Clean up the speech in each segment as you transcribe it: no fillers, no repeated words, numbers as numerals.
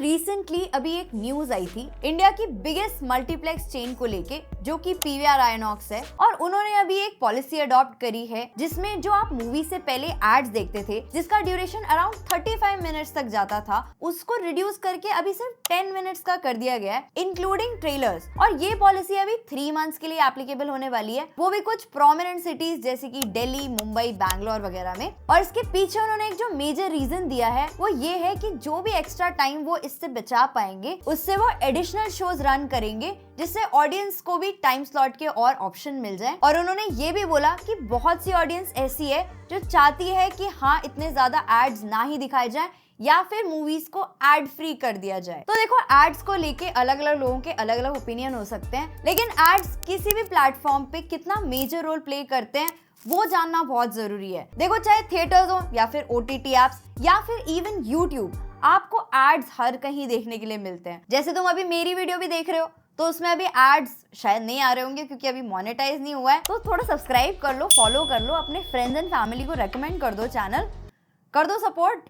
Recently अभी एक news आई थी इंडिया की बिगेस्ट मल्टीप्लेक्स चेन को लेके, जो कि पीवीआर आइनॉक्स है, और उन्होंने अभी एक पॉलिसी अडॉप्ट करी है जिसमें जो आप मूवी से पहले एड्स देखते थे जिसका ड्यूरेशन अराउंड 35 मिनट्स तक जाता था, उसको रिड्यूस करके अभी सिर्फ 10 मिनट्स का कर दिया गया है, इंक्लूडिंग ट्रेलर्स। और ये पॉलिसी अभी 3 मंथ्स के लिए एप्लीकेबल होने वाली है, वो भी कुछ प्रोमिनेंट सिटीज जैसे कि दिल्ली, मुंबई, बैंगलोर वगैरह में। और इसके पीछे उन्होंने एक जो मेजर रीजन दिया है वो ये है कि जो भी एक्स्ट्रा टाइम वो इससे बचा पाएंगे उससे वो एडिशनल शोज रन करेंगे जिससे ऑडियंस को भी टाइम स्लॉट के और ऑप्शन मिल जाए। और उन्होंने ये भी बोला कि बहुत सी ऑडियंस ऐसी है जो चाहती है कि हाँ इतने ज्यादा एड्स ना ही दिखाए जाए या फिर मूवीज को एड फ्री कर दिया जाए। तो देखो, एड्स को लेके अलग अलग लोगों के अलग अलग ओपिनियन हो सकते हैं, लेकिन एड्स किसी भी प्लेटफॉर्म पे कितना मेजर रोल प्ले करते हैं वो जानना बहुत जरूरी है। देखो, चाहे थिएटर्स हो या फिर ओटीटी एप्स या फिर इवन यूट्यूब, आपको एड्स हर कहीं देखने के लिए मिलते हैं। जैसे तुम अभी मेरी वीडियो भी देख रहे हो तो उसमें अभी एड्स शायद नहीं आ रहे होंगे क्योंकि अभी मोनेटाइज नहीं हुआ है, तो थोड़ा सब्सक्राइब कर लो, फॉलो कर लो, अपने फ्रेंड्स एंड फैमिली को रेकमेंड कर दो, चैनल कर दो सपोर्ट,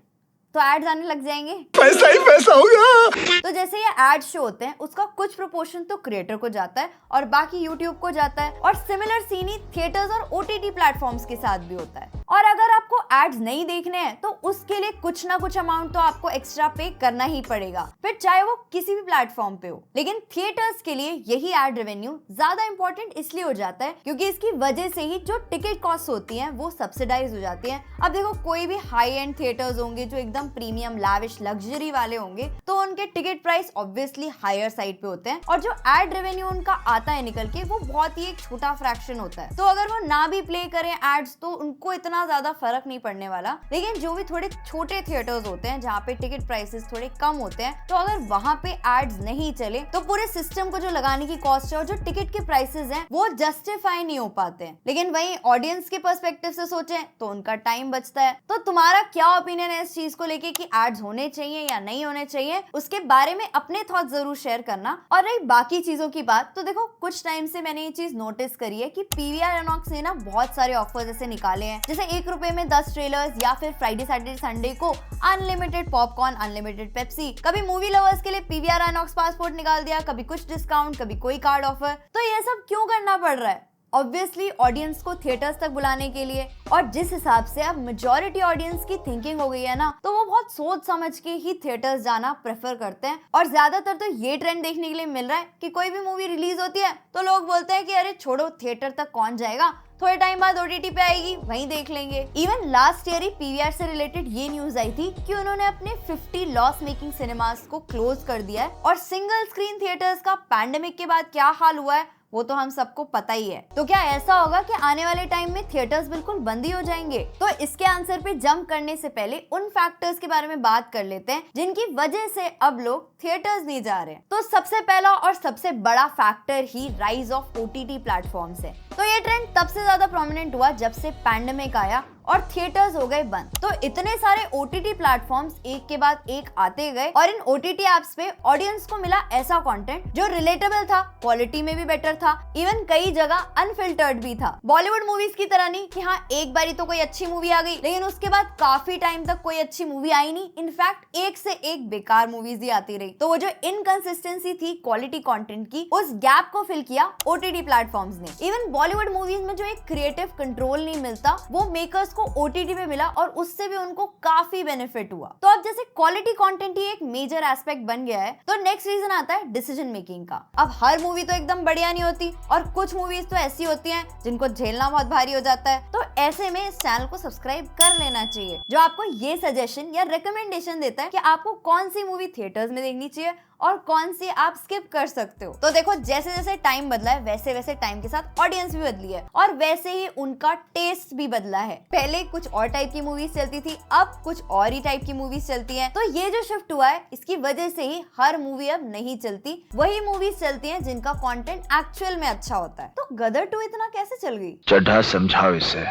तो एड्स आने लग जाएंगे। पैसा ही पैसा होगा। तो जैसे ये एड शो होते हैं उसका कुछ प्रोपोर्शन तो क्रिएटर को जाता है और बाकी यूट्यूब को जाता है, और सिमिलर सीन ही थिएटर्स और ओटीटी प्लेटफॉर्म्स के साथ भी होता है। और अगर आपको एड्स नहीं देखने हैं तो उसके लिए कुछ ना कुछ अमाउंट तो आपको एक्स्ट्रा पे करना ही पड़ेगा, फिर चाहे वो किसी भी प्लेटफॉर्म पे हो। लेकिन थिएटर्स के लिए यही एड रेवेन्यू ज्यादा इंपॉर्टेंट इसलिए हो जाता है क्योंकि इसकी वजह से ही जो टिकट कॉस्ट होती है वो सब्सिडाइज हो जाती है। अब देखो, कोई भी हाई एंड थिएटर्स होंगे जो एकदम प्रीमियम, लैविश, लग्जरी वाले होंगे तो उनके ticket price obviously higher side पे होते हैं, और जो एड रेवेन्यू उनका आता है निकल के वो बहुत ही एक छोटा फ्रैक्शन होता है। तो अगर वो ना भी प्ले करें एड्स तो उनको इतना ज्यादा फर्क नहीं पड़ने वाला। लेकिन जो भी थोड़े छोटे थिएटर्स होते हैं जहाँ पे टिकट प्राइसेस थोड़े कम होते हैं, तो अगर वहाँ पे एड्स नहीं चले तो पूरे सिस्टम को जो लगाने की कॉस्ट है और जो टिकट के प्राइसेस हैं वो जस्टिफाई नहीं हो पाते हैं। लेकिन वहीं ऑडियंस के पर्सपेक्टिव से सोचें तो उनका टाइम बचता है। तो तुम्हारा क्या ओपिनियन है इस चीज को लेके कि एड्स होने चाहिए या नहीं होने चाहिए, उसके बारे में अपने थॉट जरूर शेयर करना। और रही बाकी चीजों की बात, तो देखो, कुछ टाइम से मैंने ये चीज नोटिस करी है कि पीवीआर आइनॉक्स ने ना बहुत सारे ऑफर्स ऐसे निकाले हैं, जैसे 1 रुपए में 10 ट्रेलर्स, या फिर फ्राइडे सैटरडे संडे को अनलिमिटेड पॉपकॉर्न, अनलिमिटेड पेप्सी। कभी मूवी लवर्स के लिए पीवीआर आइनॉक्स पासपोर्ट निकाल दिया, कभी कुछ डिस्काउंट, कभी कोई कार्ड ऑफर। तो ये सब क्यों करना पड़ रहा है? ऑब्वियसली ऑडियंस को थिएटर्स तक बुलाने के लिए। और जिस हिसाब से अब मेजॉरिटी ऑडियंस की थिंकिंग हो गई है ना, तो वो बहुत सोच समझ के ही थिएटर्स जाना प्रेफर करते हैं। और ज्यादातर तो ये ट्रेंड देखने के लिए मिल रहा है कि कोई भी मूवी रिलीज होती है तो लोग बोलते हैं कि अरे छोड़ो, थिएटर तक कौन जाएगा, थोड़े टाइम बाद ओटीटी पे आएगी, वहीं देख लेंगे। इवन लास्ट ईयर ही पीवीआर से रिलेटेड ये न्यूज आई थी कि उन्होंने अपने 50 लॉस मेकिंग सिनेमास को क्लोज कर दिया है। और सिंगल स्क्रीन थिएटर्स का पैंडेमिक के बाद क्या हाल हुआ है वो तो हम सबको पता ही है। तो क्या ऐसा होगा कि आने वाले टाइम में थिएटर्स बिल्कुल बंद ही हो जाएंगे? तो इसके आंसर पे जंप करने से पहले उन फैक्टर्स के बारे में बात कर लेते हैं जिनकी वजह से अब लोग थिएटर्स नहीं जा रहे हैं। तो सबसे पहला और सबसे बड़ा factor he rise of OTT platforms है। तो ये ट्रेंड तब से ज्यादा प्रोमिनेंट हुआ जब से पैंडेमिक आया और थिएटर्स हो गए बंद। तो इतने सारे ओटीटी प्लेटफॉर्म्स एक के बाद एक आते गए, और इन ओटीटी एप्स पे ऑडियंस को मिला ऐसा कंटेंट जो रिलेटेबल था, क्वालिटी में भी बेटर था, इवन कई जगह अनफिल्टर्ड भी था। बॉलीवुड मूवीज की तरह नहीं कि हाँ एक बारी तो कोई अच्छी मूवी आ गई लेकिन उसके बाद काफी टाइम तक कोई अच्छी मूवी आई नहीं। इनफैक्ट एक से एक बेकार मूवीज ही आती रही। तो वो जो इनकंसिस्टेंसी थी क्वालिटी कंटेंट की, उस गैप को फिल किया ओटीटी प्लेटफॉर्म्स ने। इवन बॉलीवुड मूवीज में जो एक क्रिएटिव कंट्रोल नहीं मिलता वो मेकर्स को ओटीटी पे मिला और उससे भी उनको काफी बेनिफिट हुआ। तो अब जैसे क्वालिटी कंटेंट ही एक मेजर एस्पेक्ट बन गया है, तो नेक्स्ट रीजन आता है डिसीजन मेकिंग का। अब हर मूवी तो एकदम बढ़िया नहीं होती और कुछ मूवीज तो ऐसी होती हैं जिनको झेलना बहुत भारी हो जाता है। तो ऐसे में इस चैनल को सब्सक्राइब कर लेना चाहिए जो आपको ये सजेशन या रिकमेंडेशन देता है कि आपको कौन सी मूवी थिएटर्स में देखनी चाहिए और कौन सी आप स्किप कर सकते हो। तो देखो, जैसे जैसे टाइम बदला है वैसे वैसे टाइम के साथ ऑडियंस भी बदली है और वैसे ही उनका टेस्ट भी बदला है। पहले कुछ और टाइप की मूवीज चलती थी, अब कुछ और ही टाइप की मूवीज चलती हैं। तो ये जो शिफ्ट हुआ है इसकी वजह से ही हर मूवी अब नहीं चलती, वही मूवीज चलती हैं जिनका कंटेंट एक्चुअल में अच्छा होता है। तो गदर 2 इतना कैसे चल गई? चड्ढा समझाओ इसे,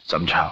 समझाओ।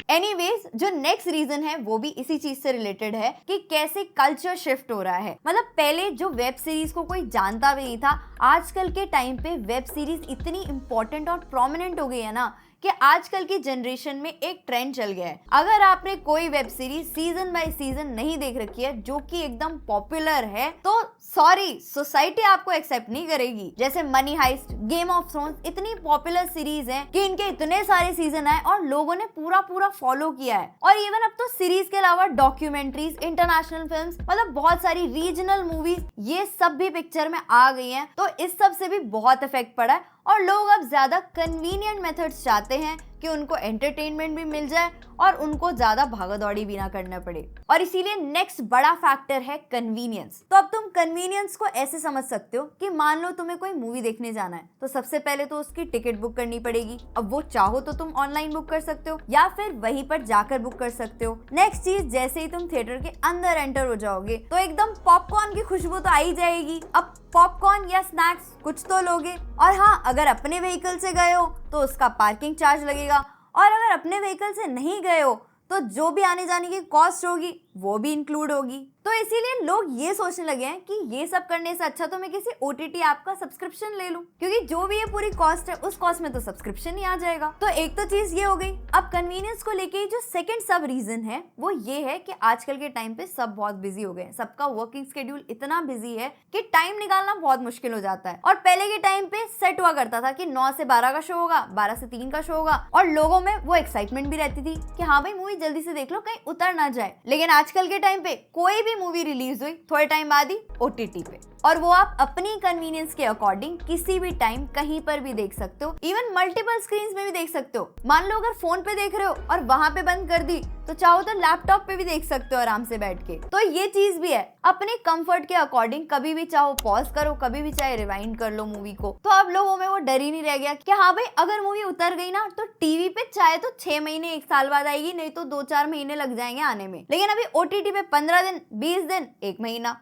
एनीवेज, जो नेक्स्ट रीजन है वो भी इसी चीज से रिलेटेड है कि कैसे कल्चर शिफ्ट हो रहा है। मतलब पहले जो वेब सीरीज को कोई जानता भी नहीं था, आजकल के टाइम पे वेब सीरीज इतनी इंपॉर्टेंट और प्रोमिनेंट हो गई है ना कि आजकल की जनरेशन में एक ट्रेंड चल गया है। अगर आपने कोई web series season by season नहीं देख रखी है जो कि एकदम पॉपुलर है, तो सॉरी, सोसाइटी आपको एक्सेप्ट नहीं करेगी। जैसे money heist, game of thrones, इतनी पॉपुलर सीरीज हैं कि इनके इतने सारे सीजन आए और लोगों ने पूरा फॉलो किया है। और इवन अब तो सीरीज के अलावा डॉक्यूमेंट्रीज, इंटरनेशनल फिल्म्स, मतलब बहुत सारी रीजनल मूवीज, ये सब भी पिक्चर में आ गई हैं। तो इस सब से भी बहुत इफेक्ट पड़ा है और लोग अब ज्यादा कन्वीनियंट मेथड्स चाहते हैं कि उनको एंटरटेनमेंट भी मिल जाए और उनको ज्यादा भागदौड़ी भी ना करना पड़े। और इसीलिए नेक्स्ट बड़ा फैक्टर है कन्वीनियंस। तो अब तुम कन्वीनियंस को ऐसे समझ सकते हो कि मान लो तुम्हें कोई मूवी देखने जाना है, तो सबसे पहले तो उसकी टिकट बुक करनी पड़ेगी। अब वो चाहो तो तुम ऑनलाइन बुक कर सकते हो या फिर वहीं पर जाकर बुक कर सकते हो। नेक्स्ट चीज, जैसे ही तुम थिएटर के अंदर एंटर हो जाओगे तो एकदम पॉपकॉर्न की खुशबू तो आ ही जाएगी। अब पॉपकॉर्न या स्नैक्स कुछ तो लोगे। और हाँ, अगर अपने व्हीकल से गए हो तो उसका पार्किंग चार्ज लगेगा, और अगर अपने व्हीकल से नहीं गए हो तो जो भी आने जाने की कॉस्ट होगी वो भी इंक्लूड होगी। तो इसीलिए लोग ये सोचने लगे हैं कि ये सब करने से अच्छा तो मैं किसी OTT ऐप का सब्सक्रिप्शन ले लूं, क्योंकि जो भी ये पूरी कॉस्ट है उस कॉस्ट में तो सब्सक्रिप्शन ही आ जाएगा। तो एक तो चीज ये हो गई। अब कन्वीनियंस को लेके जो सेकंड सब रीजन है वो ये है कि आजकल के टाइम पे सब बहुत बिजी हो गए हैं। सबका वर्किंग शेड्यूल इतना बिजी है कि टाइम निकालना बहुत मुश्किल हो जाता है। और पहले के टाइम पे सेट हुआ करता था कि 9 से 12 का शो होगा, 12 से 3 का शो होगा, और लोगों में वो एक्साइटमेंट भी रहती थी कि हाँ भाई मूवी जल्दी से देख लो, कहीं उतर ना जाए। लेकिन आजकल के टाइम पे कोई भी मूवी रिलीज हुई, थोड़े टाइम बाद ही OTT पे, और वो आप अपनी कन्वीनियंस के अकॉर्डिंग किसी भी टाइम कहीं पर भी देख सकते हो। इवन मल्टीपल स्क्रीन्स में भी देख सकते हो। मान लो अगर फोन पे देख रहे हो और वहां पे बंद कर दी, तो चाहो तो लैपटॉप पे भी देख सकते हो आराम से बैठ के। तो ये चीज भी है, अपने कंफर्ट के अकॉर्डिंग कभी भी चाहो पॉज करो, कभी भी चाहे रिवाइंड कर लो मूवी को। तो अब लोगों में वो डर ही नहीं रह गया कि हाँ भाई अगर मूवी उतर गई ना तो टीवी पे चाहे तो 6 महीने 1 साल बाद आएगी, नहीं तो 2-4 महीने लग जाएंगे आने में। लेकिन अभी OTT पे 15 दिन, 20 दिन, 1 महीना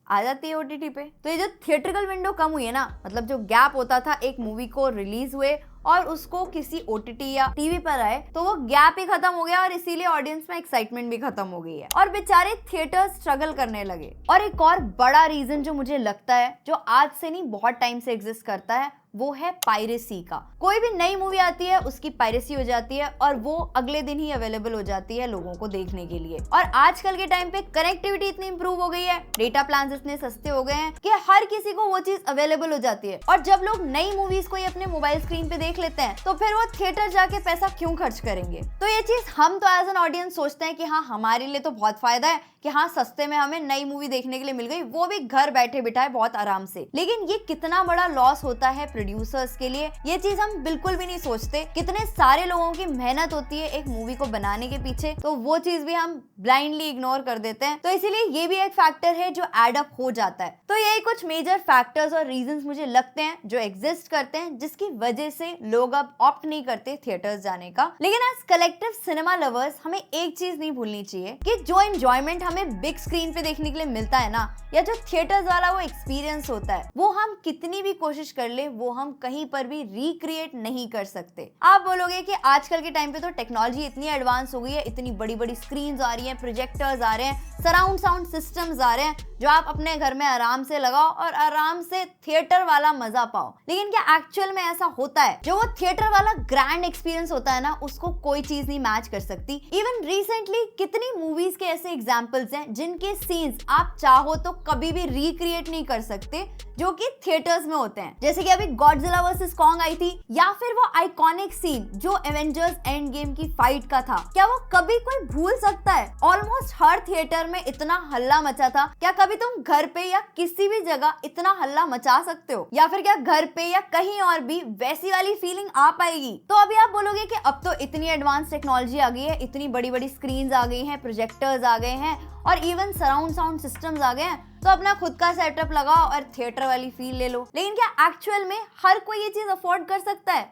आ जाती है OTT पे। तो ये जो थिएट्रिकल विंडो कम हुई है ना, मतलब जो गैप होता था एक मूवी को रिलीज हुए और उसको किसी OTT या टीवी पर आए, तो वो गैप ही खत्म हो गया और इसीलिए ऑडियंस में एक्साइटमेंट भी खत्म हो गई है और बेचारे थिएटर्स स्ट्रगल करने लगे। और एक और बड़ा रीजन जो मुझे लगता है, जो आज से नहीं बहुत टाइम से एग्जिस्ट करता है, वो है पायरेसी का। कोई भी नई मूवी आती है उसकी पायरेसी हो जाती है और वो अगले दिन ही अवेलेबल हो जाती है लोगों को देखने के लिए। और आजकल के टाइम पे कनेक्टिविटी इतनी इंप्रूव हो गई है, डेटा प्लान इतने सस्ते हो गए हैं कि हर किसी को वो चीज अवेलेबल हो जाती है। और जब लोग नई मूवीज को अपने मोबाइल स्क्रीन पे देख लेते हैं तो फिर वो थिएटर जाके पैसा क्यों खर्च करेंगे। तो ये चीज हम तो एज एन ऑडियंस सोचते हैं कि हाँ हमारे लिए तो बहुत फायदा है कि हाँ सस्ते में हमें नई मूवी देखने के लिए मिल गई, वो भी घर बैठे बिठाए बहुत आराम से। लेकिन ये कितना बड़ा लॉस होता है प्रोड्यूसर्स के लिए, ये चीज हम बिल्कुल भी नहीं सोचते। कितने सारे लोगों की मेहनत होती है एक मूवी को बनाने के पीछे, तो वो चीज भी हम ब्लाइंडली इग्नोर कर देते हैं। तो इसीलिए ये भी एक फैक्टर है जो एड अप हो जाता है। तो यही कुछ मेजर फैक्टर्स और रीजंस मुझे लगते हैं जो एग्जिस्ट करते हैं, जिसकी वजह से लोग अब ऑप्ट नहीं करते थिएटर्स जाने का। लेकिन एज कलेक्टिव सिनेमा लवर्स हमें एक चीज नहीं भूलनी चाहिए कि जो एंजॉयमेंट हमें बिग स्क्रीन पे देखने के लिए मिलता है ना, या जो थिएटर्स वाला वो एक्सपीरियंस होता है, वो हम कितनी भी कोशिश कर ले वो हम कहीं पर भी रिक्रिएट नहीं कर सकते। आप बोलोगे कि आजकल के टाइम पे तो टेक्नोलॉजी इतनी एडवांस हो गई है, इतनी बड़ी बड़ी स्क्रीन्स आ रही हैं, प्रोजेक्टर्स आ रहे हैं, सराउंड साउंड सिस्टम्स आ रहे हैं, जो आप अपने घर में आराम से लगाओ और आराम से थिएटर वाला मजा पाओ। लेकिन क्या एक्चुअल में ऐसा होता है? जो वो थिएटर वाला ग्रैंड एक्सपीरियंस होता है ना, उसको कोई चीज नहीं मैच कर सकती। इवन रिसेंटली कितनी मूवीज के ऐसे एग्जांपल्स हैं जिनके सीन्स आप चाहो तो कभी भी रिक्रिएट नहीं कर सकते, जो कि थिएटर्स में होते हैं। जैसे कि अभी गॉडजिला वर्सेस कॉन्ग आई थी, या फिर वो आइकॉनिक सीन जो एवेंजर्स एंड गेम की फाइट का था, क्या वो कभी कोई भूल सकता है? ऑलमोस्ट हर थिएटर में इतना हल्ला मचा था, क्या कभी तुम घर पे या किसी भी जगह इतना हल्ला मचा सकते हो? या फिर क्या घर पे या कहीं और भी वैसी वाली फीलिंग आ पाएगी? तो अभी आप बोलोगे कि अब तो इतनी एडवांस टेक्नोलॉजी आ गई है, इतनी बड़ी बड़ी स्क्रीन्स आ गई हैं, प्रोजेक्टर्स आ गए हैं और इवन सराउंड साउंड सिस्टम्स आ गए हैं, तो अपना खुद का सेटअप लगाओ और थिएटर वाली फील ले लो। लेकिन क्या एक्चुअल में हर कोई ये चीज अफोर्ड कर सकता है?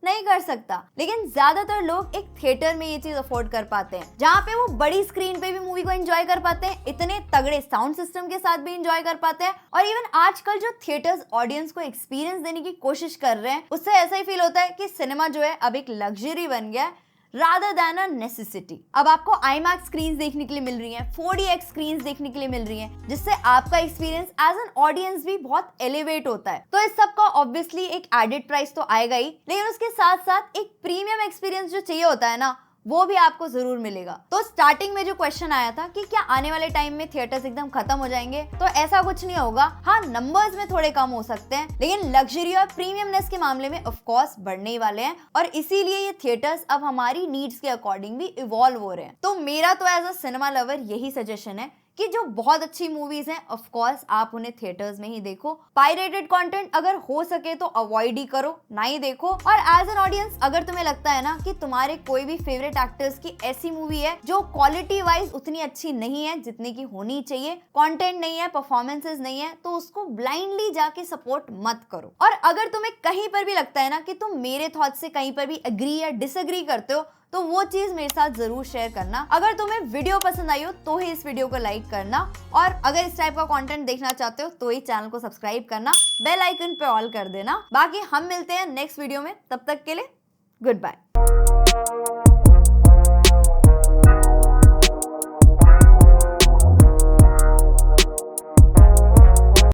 नहीं कर सकता। लेकिन ज्यादातर लोग एक थिएटर में ये चीज अफोर्ड कर पाते हैं, जहाँ पे वो बड़ी स्क्रीन पे भी मूवी को एंजॉय कर पाते हैं, इतने तगड़े साउंड सिस्टम के साथ भी एंजॉय कर पाते हैं। और इवन आजकल जो थिएटर्स ऑडियंस को एक्सपीरियंस देने की कोशिश कर रहे हैं, उससे ऐसा ही फील होता है कि सिनेमा जो है अब एक लग्जरी बन गया है, रादर देन अ नेसेसिटी। अब आपको IMAX स्क्रीन देखने के लिए मिल रही हैं, 4DX स्क्रीन देखने के लिए मिल रही हैं, जिससे आपका एक्सपीरियंस एज एन ऑडियंस भी बहुत एलिवेट होता है। तो इस सब का ऑब्वियसली एक एडेड प्राइस तो आएगा ही, लेकिन उसके साथ साथ एक प्रीमियम एक्सपीरियंस जो चाहिए होता है ना, वो भी आपको जरूर मिलेगा। तो स्टार्टिंग में जो क्वेश्चन आया था कि क्या आने वाले टाइम में थिएटर्स एकदम खत्म हो जाएंगे, तो ऐसा कुछ नहीं होगा। हाँ, नंबर्स में थोड़े कम हो सकते हैं, लेकिन लग्जरी और प्रीमियमनेस के मामले में ऑफ कोर्स बढ़ने ही वाले हैं, और इसीलिए ये थिएटर्स अब हमारी नीड्स के अकॉर्डिंग भी इवॉल्व हो रहे हैं। तो मेरा तो एज अ सिनेमा लवर यही सजेशन है कि जो बहुत अच्छी मूवीज हैं ऑफ कोर्स आप उन्हें थिएटर्स में ही देखो। पायरेटेड कंटेंट अगर हो सके तो अवॉइड ही करो, ना ही देखो। और एज एन ऑडियंस अगर तुम्हें लगता है ना कि तुम्हारे कोई भी फेवरेट एक्टर्स की ऐसी मूवी है जो क्वालिटी वाइज उतनी अच्छी नहीं है जितनी की होनी चाहिए, कंटेंट नहीं है, परफॉर्मेंसेस नहीं है, तो उसको ब्लाइंडली जाके सपोर्ट मत करो। और अगर तुम्हें कहीं पर भी लगता है ना कि तुम मेरे थॉट से कहीं पर भी एग्री या डिसएग्री करते हो, तो वो चीज मेरे साथ जरूर शेयर करना। अगर तुम्हें वीडियो पसंद आई हो तो ही इस वीडियो को लाइक करना, और अगर इस टाइप का कंटेंट देखना चाहते हो तो ही चैनल को सब्सक्राइब करना, बेल आइकन पे ऑल कर देना। बाकी हम मिलते हैं नेक्स्ट वीडियो में, तब तक के लिए गुड बाय।